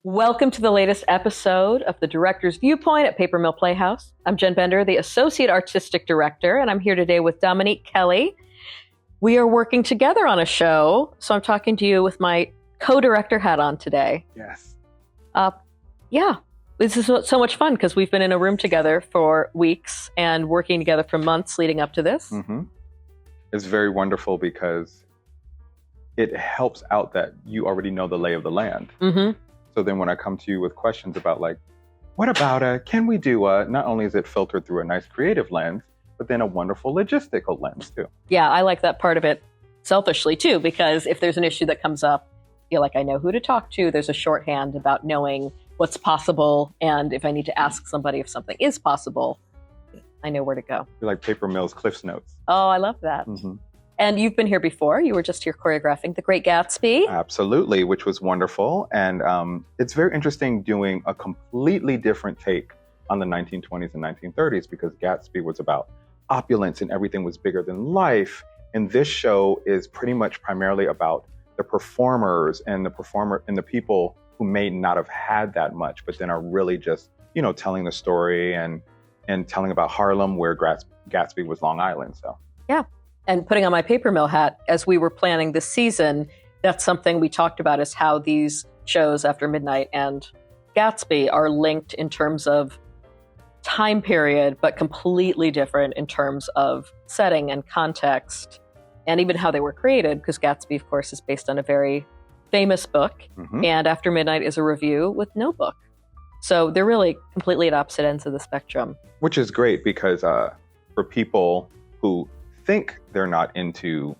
Welcome to the latest episode of the Director's Viewpoint at Paper Mill Playhouse. I'm Jen Bender, the Associate Artistic Director, and I'm here today with Dominique Kelley. We are working together on a show, so I'm talking to you with my co-director hat on today. Yes. Yeah, this is so much fun because we've been in a room together for weeks and working together for months leading up to this. Mm-hmm. It's very wonderful because it helps out that you already know the lay of the land. Mm-hmm. So then when I come to you with questions about like, what about can we do not only is it filtered through a nice creative lens, but then a wonderful logistical lens too. Yeah, I like that part of it selfishly too, because if there's an issue that comes up, I feel like I know who to talk to. There's a shorthand about knowing what's possible. And if I need to ask somebody if something is possible, I know where to go. You're like Paper Mill's Cliff's Notes. Oh, I love that. Mm-hmm. And you've been here before. You were just here choreographing The Great Gatsby. Absolutely, which was wonderful. And it's very interesting doing a completely different take on the 1920s and 1930s because Gatsby was about opulence and everything was bigger than life. And this show is pretty much primarily about the performers and the people who may not have had that much, but then are really just, telling the story and telling about Harlem, where Gatsby was Long Island. So yeah. And putting on my Paper Mill hat, as we were planning this season, that's something we talked about, is how these shows, After Midnight and Gatsby, are linked in terms of time period, but completely different in terms of setting and context, and even how they were created, because Gatsby, of course, is based on a very famous book, mm-hmm. and After Midnight is a review with no book. So they're really completely at opposite ends of the spectrum. Which is great because for people who think they're not into,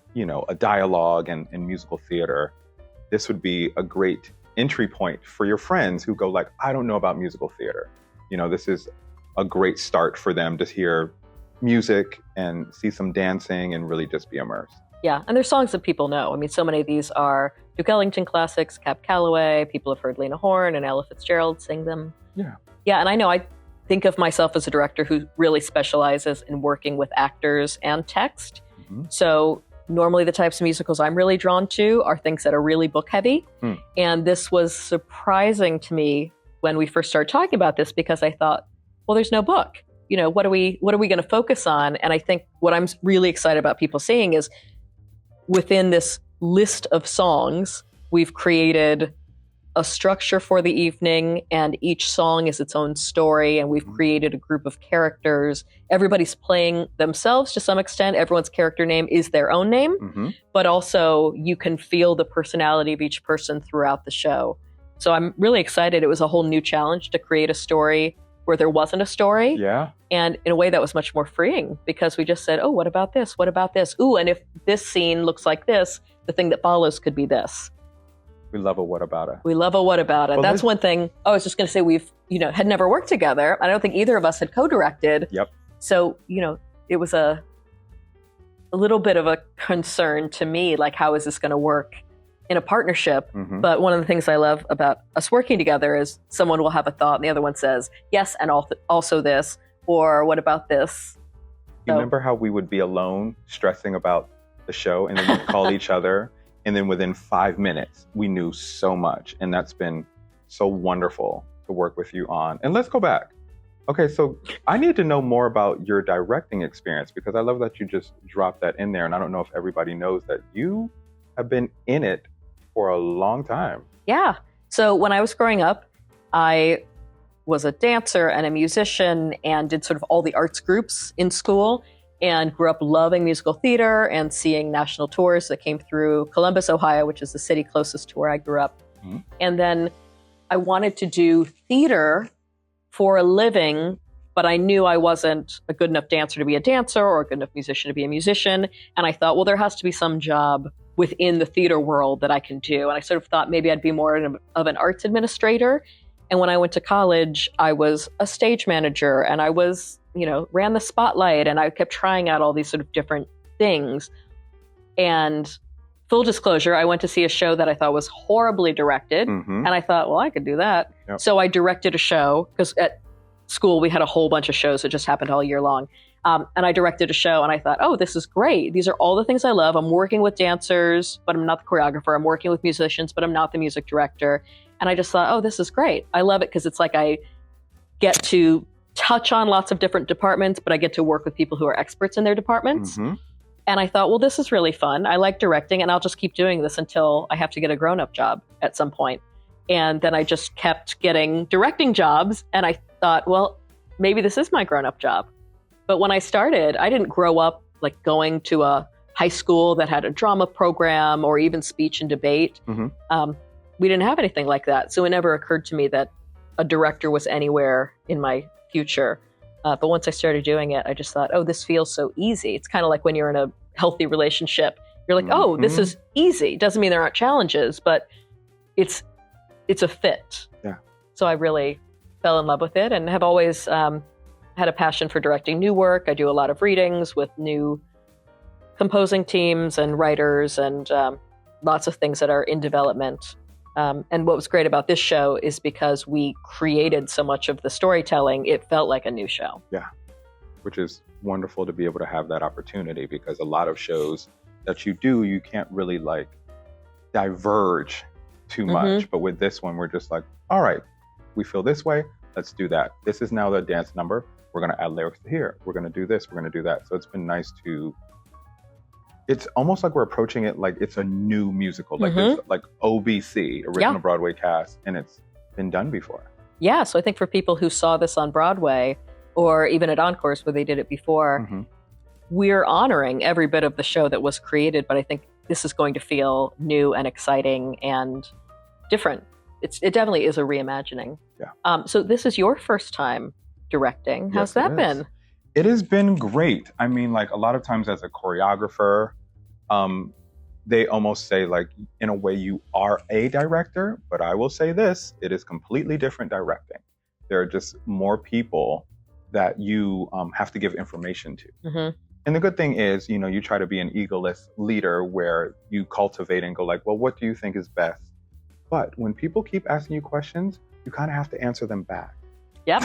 a dialogue and musical theater, this would be a great entry point for your friends who go like, I don't know about musical theater. This is a great start for them to hear music and see some dancing and really just be immersed. Yeah, and there's songs that people know. I mean, so many of these are Duke Ellington classics, Calloway. People have heard Lena Horne and Ella Fitzgerald sing them. Yeah. Yeah, and I know I think of myself as a director who really specializes in working with actors and text. Mm-hmm. So normally the types of musicals I'm really drawn to are things that are really book heavy. And this was surprising to me when we first started talking about this, because I thought, well, there's no book. What are we going to focus on? And I think what I'm really excited about people seeing is within this list of songs, we've created a structure for the evening, and each song is its own story, and we've created a group of characters. Everybody's playing themselves to some extent. Everyone's character name is their own name, mm-hmm. but also you can feel the personality of each person throughout the show. So I'm really excited. It was a whole new challenge to create a story where there wasn't a story. Yeah. And in a way that was much more freeing, because we just said, oh, what about this? What about this? Ooh, and if this scene looks like this, the thing that follows could be this. We love a what about it. We love a what about it. Well, that's one thing. I was just going to say, we've, had never worked together. I don't think either of us had co-directed. Yep. So, it was a little bit of a concern to me, like, how is this going to work in a partnership? Mm-hmm. But one of the things I love about us working together is someone will have a thought and the other one says, yes, and also this, or what about this? You remember how we would be alone stressing about the show, and then we'd call each other, and then within 5 minutes, we knew so much. And that's been so wonderful to work with you on. And let's go back. Okay, so I need to know more about your directing experience, because I love that you just dropped that in there. And I don't know if everybody knows that you have been in it for a long time. Yeah. So when I was growing up, I was a dancer and a musician and did sort of all the arts groups in school, and grew up loving musical theater and seeing national tours that came through Columbus, Ohio, which is the city closest to where I grew up. Mm-hmm. And then I wanted to do theater for a living, but I knew I wasn't a good enough dancer to be a dancer or a good enough musician to be a musician. And I thought, well, there has to be some job within the theater world that I can do. And I sort of thought maybe I'd be more of an arts administrator. And when I went to college, I was a stage manager, and I was, ran the spotlight, and I kept trying out all these sort of different things. And full disclosure, I went to see a show that I thought was horribly directed. Mm-hmm. And I thought, well, I could do that. Yep. So I directed a show, because at school we had a whole bunch of shows that just happened all year long. And I directed a show and I thought, oh, this is great. These are all the things I love. I'm working with dancers, but I'm not the choreographer. I'm working with musicians, but I'm not the music director. And I just thought, oh, this is great. I love it because it's like I get to touch on lots of different departments, but I get to work with people who are experts in their departments. Mm-hmm. And I thought, well, this is really fun. I like directing, and I'll just keep doing this until I have to get a grown-up job at some point. And then I just kept getting directing jobs, and I thought, well, maybe this is my grown-up job. But when I started, I didn't grow up like going to a high school that had a drama program or even speech and debate. Mm-hmm. We didn't have anything like that. So it never occurred to me that a director was anywhere in my future. But once I started doing it, I just thought, oh, this feels so easy. It's kind of like when you're in a healthy relationship. You're like, oh, this is easy. Doesn't mean there aren't challenges, but it's a fit. Yeah. So I really fell in love with it and have always had a passion for directing new work. I do a lot of readings with new composing teams and writers and lots of things that are in development. And what was great about this show is because we created so much of the storytelling, it felt like a new show. Yeah, which is wonderful to be able to have that opportunity, because a lot of shows that you do, you can't really like diverge too much. But with this one, we're just like, all right, we feel this way, let's do that. This is now the dance number. We're going to add lyrics to here. We're going to do this. We're going to do that. So it's been nice to, it's almost like we're approaching it like it's a new musical, like it's like OBC, original Broadway cast, and it's been done before. Yeah, so I think for people who saw this on Broadway or even at Encores where they did it before, we're honoring every bit of the show that was created, but I think this is going to feel new and exciting and different. It definitely is a reimagining. Yeah. So this is your first time directing. How's that been? It has been great. I mean, like a lot of times as a choreographer, they almost say like, in a way you are a director, but I will say this, it is completely different directing. There are just more people that you have to give information to. And the good thing is, you know, you try to be an egoless leader where you cultivate and go like, well, what do you think is best? But when people keep asking you questions, you kind of have to answer them back. Yep.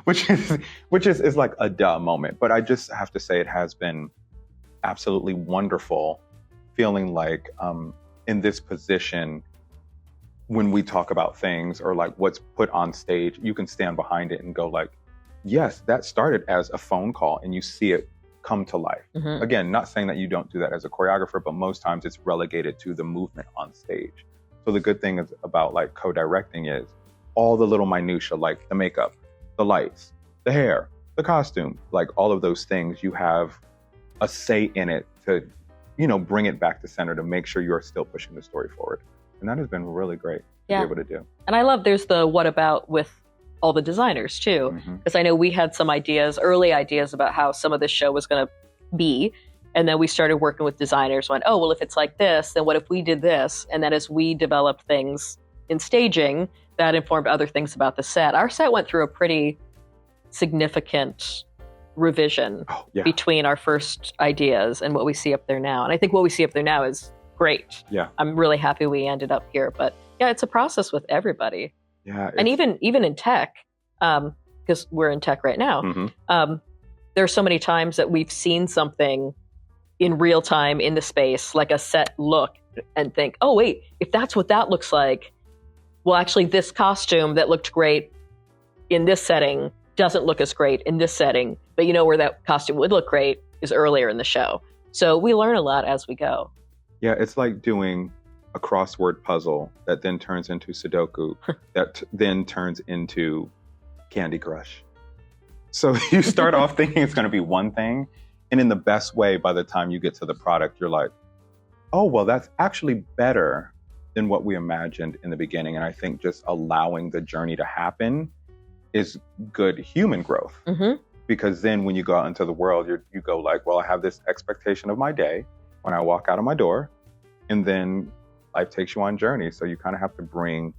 which is like a duh moment. But I just have to say it has been absolutely wonderful feeling like in this position, when we talk about things or like what's put on stage, you can stand behind it and go like, yes, that started as a phone call and you see it come to life. Again, not saying that you don't do that as a choreographer, but most times it's relegated to the movement on stage. So the good thing is about like co-directing is all the little minutia, like the makeup, the lights, the hair, the costume, like all of those things, you have a say in it to, you know, bring it back to center to make sure you're still pushing the story forward. And that has been really great to be able to do. And I love there's the what about with all the designers too, because I know we had some ideas, early ideas about how some of this show was going to be. And then we started working with designers, went, oh, well, if it's like this, then what if we did this? And then as we developed things in staging, that informed other things about the set. Our set went through a pretty significant revision between our first ideas and what we see up there now. And I think what we see up there now is great. Yeah. I'm really happy we ended up here. But yeah, it's a process with everybody. Yeah. And even in tech, because we're in tech right now, there are so many times that we've seen something in real time in the space, like a set look, and think, oh, wait, if that's what that looks like, well, actually, this costume that looked great in this setting doesn't look as great in this setting. But you know where that costume would look great is earlier in the show. So we learn a lot as we go. Yeah, it's like doing a crossword puzzle that then turns into Sudoku, that then turns into Candy Crush. So you start off thinking it's going to be one thing, and in the best way, by the time you get to the product, you're like, oh, well, that's actually better than what we imagined in the beginning. And I think just allowing the journey to happen is good human growth. Because then when you go out into the world, you go like, well, I have this expectation of my day when I walk out of my door, and then life takes you on journey. So you kind of have to bring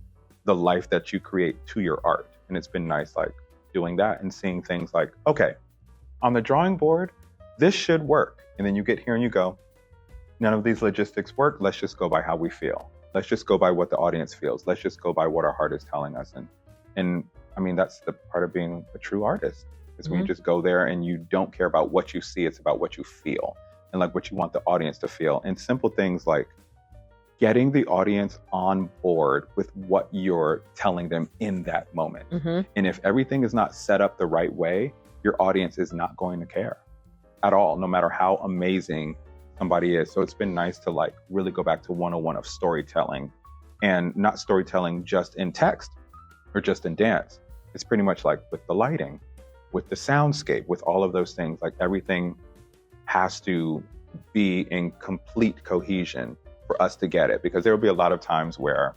the life that you create to your art. And it's been nice, like doing that and seeing things like, okay, on the drawing board, this should work. And then you get here and you go, none of these logistics work. Let's just go by how we feel. Let's just go by what the audience feels. Let's just go by what our heart is telling us. And I mean, that's the part of being a true artist, It's when you just go there and you don't care about what you see. It's about what you feel and like what you want the audience to feel. And simple things like getting the audience on board with what you're telling them in that moment. And if everything is not set up the right way, your audience is not going to care at all, no matter how amazing somebody is. So it's been nice to like really go back to 101 of storytelling, and not storytelling just in text or just in dance. It's pretty much like with the lighting, with the soundscape, with all of those things, like everything has to be in complete cohesion for us to get it. Because there will be a lot of times where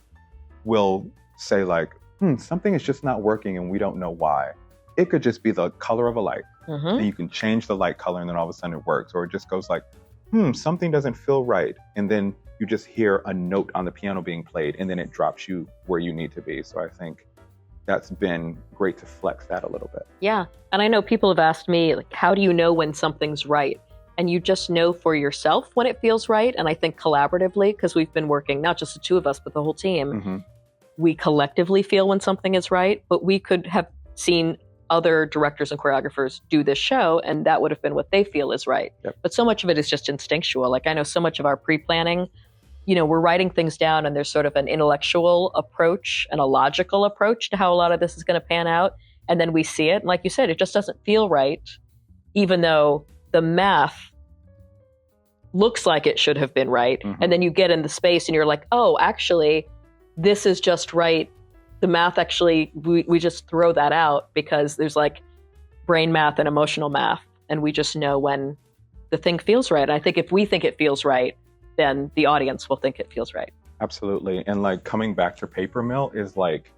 we'll say like, something is just not working and we don't know why. It could just be the color of a light. And you can change the light color and then all of a sudden it works. Or it just goes like, something doesn't feel right. And then you just hear a note on the piano being played and then it drops you where you need to be. So I think that's been great to flex that a little bit. Yeah. And I know people have asked me, like, how do you know when something's right? And you just know for yourself when it feels right. And I think collaboratively, because we've been working, not just the two of us, but the whole team, we collectively feel when something is right. But we could have seen other directors and choreographers do this show, and that would have been what they feel is right. But so much of it is just instinctual. Like I know so much of our pre-planning, we're writing things down and there's sort of an intellectual approach and a logical approach to how a lot of this is going to pan out. And then we see it. And like you said, it just doesn't feel right, even though the math looks like it should have been right. And then you get in the space and you're like, oh, actually, this is just right. The math actually, we just throw that out because there's like brain math and emotional math. And we just know when the thing feels right. And I think if we think it feels right, then the audience will think it feels right. Absolutely. And like coming back to Paper Mill is like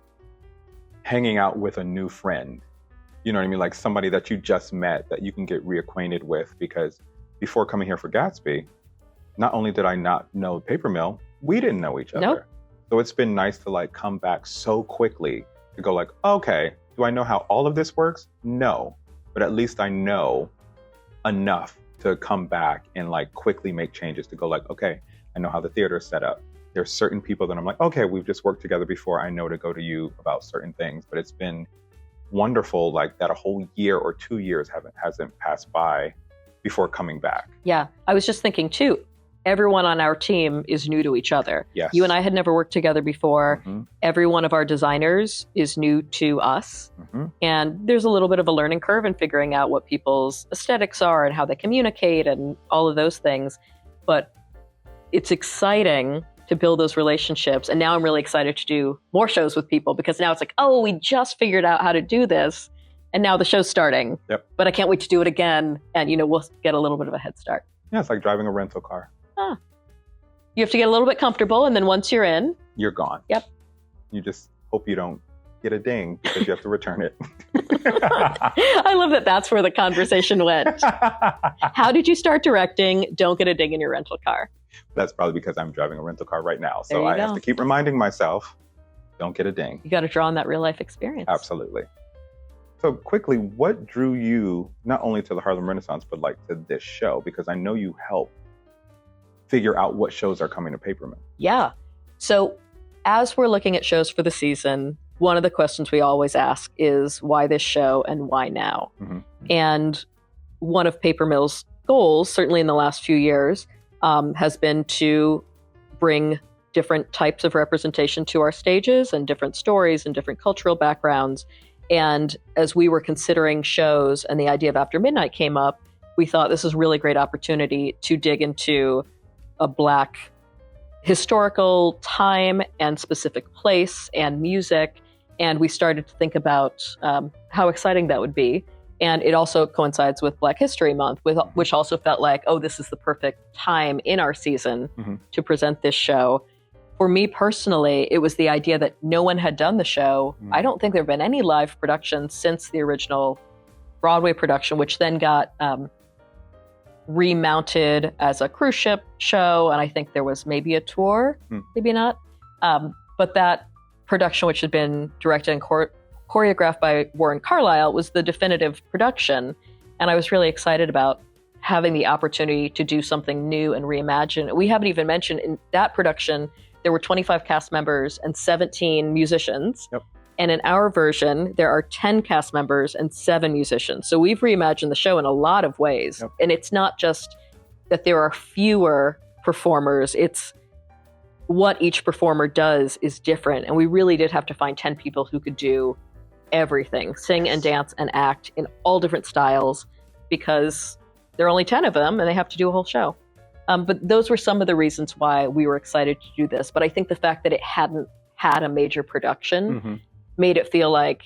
hanging out with a new friend. You know what I mean? Like somebody that you just met that you can get reacquainted with, because before coming here for Gatsby, not only did I not know Paper Mill, we didn't know each other. Nope. So it's been nice to like come back so quickly to go like, okay, do I know how all of this works? No, but at least I know enough to come back and like quickly make changes to go like, okay, I know how the theater is set up. There's certain people that I'm like, okay, we've just worked together before. I know to go to you about certain things, but it's been wonderful like that a whole year or 2 years hasn't passed by before coming back. Yeah, I was just thinking too, everyone on our team is new to each other. Yes. You and I had never worked together before. Every one of our designers is new to us. And there's a little bit of a learning curve in figuring out what people's aesthetics are and how they communicate and all of those things. But it's exciting to build those relationships. And now I'm really excited to do more shows with people, because now it's like, oh, we just figured out how to do this. And now the show's starting. But I can't wait to do it again. And, we'll get a little bit of a head start. Yeah, it's like driving a rental car. You have to get a little bit comfortable, and then once you're in, you're gone. You just hope you don't get a ding because you have to return it. I love that that's where the conversation went. How did you start directing? Don't get a ding in your rental car. That's probably because I'm driving a rental car right now. So I have to keep reminding myself, don't get a ding. You got to draw on that real life experience. Absolutely. So quickly, what drew you not only to the Harlem Renaissance, but like to this show? Because I know you helped figure out what shows are coming to Paper Mill. Yeah. So as we're looking at shows for the season, one of the questions we always ask is why this show and why now? And one of Paper Mill's goals, certainly in the last few years, has been to bring different types of representation to our stages and different stories and different cultural backgrounds. And as we were considering shows and the idea of After Midnight came up, we thought this is a really great opportunity to dig into a Black historical time and specific place and music. And we started to think about how exciting that would be. And it also coincides with Black History Month, which also felt like, oh, this is the perfect time in our season to present this show. For me personally, it was the idea that no one had done the show. I don't think there have been any live productions since the original Broadway production, which then got remounted as a cruise ship show. And I think there was maybe a tour, maybe not. But that production, which had been directed and choreographed by Warren Carlyle, was the definitive production. And I was really excited about having the opportunity to do something new and reimagine. We haven't even mentioned in that production, there were 25 cast members and 17 musicians. And in our version, there are 10 cast members and 7 musicians. So we've reimagined the show in a lot of ways. Yep. And it's not just that there are fewer performers, it's what each performer does is different. And we really did have to find 10 people who could do everything, sing and dance and act in all different styles, because there are only 10 of them and they have to do a whole show. But those were some of the reasons why we were excited to do this. But I think the fact that it hadn't had a major production made it feel like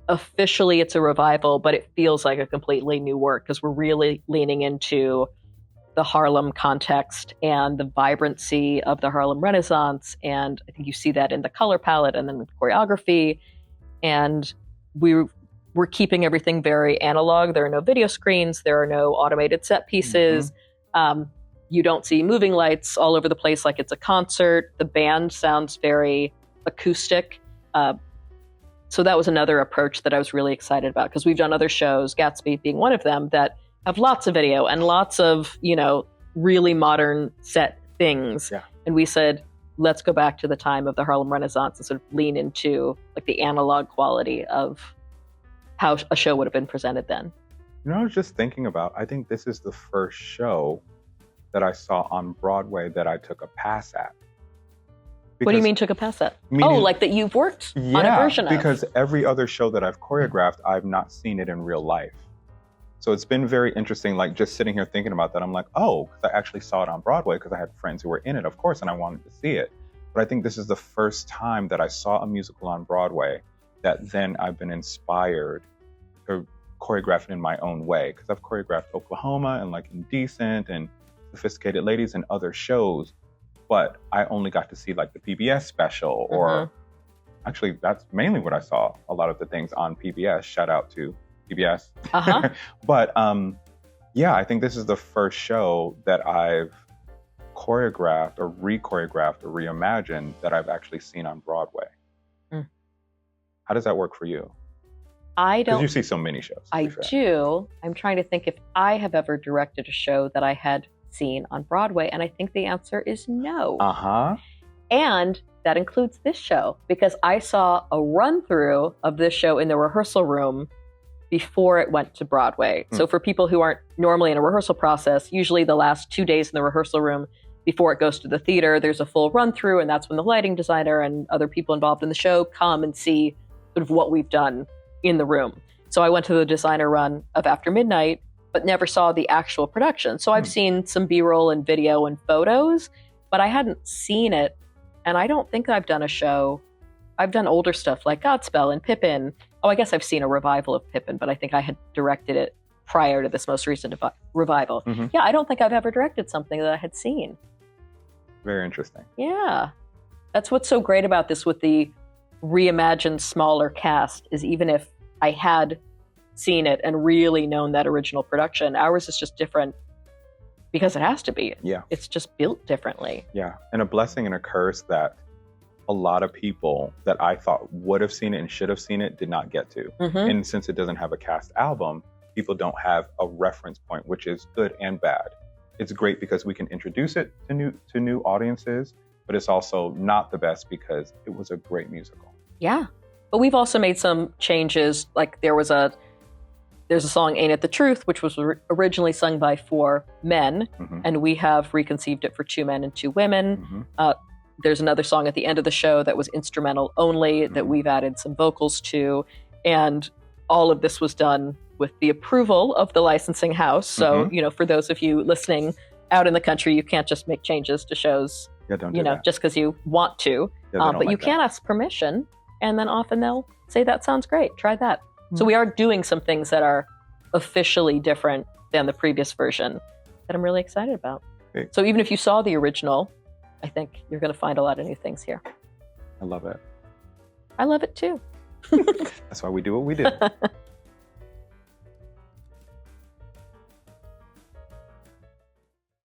officially it's a revival, but it feels like a completely new work because we're really leaning into the Harlem context and the vibrancy of the Harlem Renaissance. And I think you see that in the color palette and then the choreography. And we're keeping everything very analog. There are no video screens. There are no automated set pieces. You don't see moving lights all over the place like it's a concert. The band sounds very acoustic. So that was another approach that I was really excited about because we've done other shows, Gatsby being one of them, that have lots of video and lots of, really modern set things. Yeah. And we said, let's go back to the time of the Harlem Renaissance and sort of lean into like the analog quality of how a show would have been presented then. I was just thinking about, I think this is the first show that I saw on Broadway that I took a pass at. What do you mean took a pass at? Like that you've worked on a version of? Because every other show that I've choreographed, I've not seen it in real life. So it's been very interesting, like just sitting here thinking about that. I'm like, because I actually saw it on Broadway because I had friends who were in it, of course, and I wanted to see it. But I think this is the first time that I saw a musical on Broadway that then I've been inspired to choreograph it in my own way. Because I've choreographed Oklahoma and like Indecent and Sophisticated Ladies and other shows, but I only got to see like the PBS special or actually that's mainly what I saw, a lot of the things on PBS. Shout out to PBS. But I think this is the first show that I've choreographed or re-choreographed or reimagined that I've actually seen on Broadway. How does that work for you? I don't. Because you see so many shows. I do. I'm trying to think if I have ever directed a show that I had seen on Broadway, and I think the answer is no. And that includes this show, because I saw a run-through of this show in the rehearsal room before it went to Broadway. So for people who aren't normally in a rehearsal process, usually the last 2 days in the rehearsal room before it goes to the theater, there's a full run-through, and that's when the lighting designer and other people involved in the show come and see sort of what we've done in the room. So I went to the designer run of After Midnight, but never saw the actual production. So I've seen some B-roll and video and photos, but I hadn't seen it. And I don't think I've done a show. I've done older stuff like Godspell and Pippin. Oh, I guess I've seen a revival of Pippin, but I think I had directed it prior to this most recent revival. Yeah, I don't think I've ever directed something that I had seen. Very interesting. Yeah. That's what's so great about this with the reimagined smaller cast, is even if I had seen it and really known that original production, ours is just different because it has to be. Yeah. It's just built differently. Yeah. And a blessing and a curse that a lot of people that I thought would have seen it and should have seen it did not get to. And since it doesn't have a cast album, people don't have a reference point, which is good and bad. It's great because we can introduce it to new audiences, but it's also not the best because it was a great musical. Yeah. But we've also made some changes. Like there's a song, Ain't It the Truth, which was originally sung by 4 men, and we have reconceived it for 2 men and 2 women. There's another song at the end of the show that was instrumental only that we've added some vocals to. And all of this was done with the approval of the licensing house. So, for those of you listening out in the country, you can't just make changes to shows, don't do that. just because you want to. But you can ask permission, and then often they'll say, that sounds great, try that. So we are doing some things that are officially different than the previous version that I'm really excited about. Okay. So even if you saw the original, I think you're going to find a lot of new things here. I love it. I love it too. That's why we do what we do.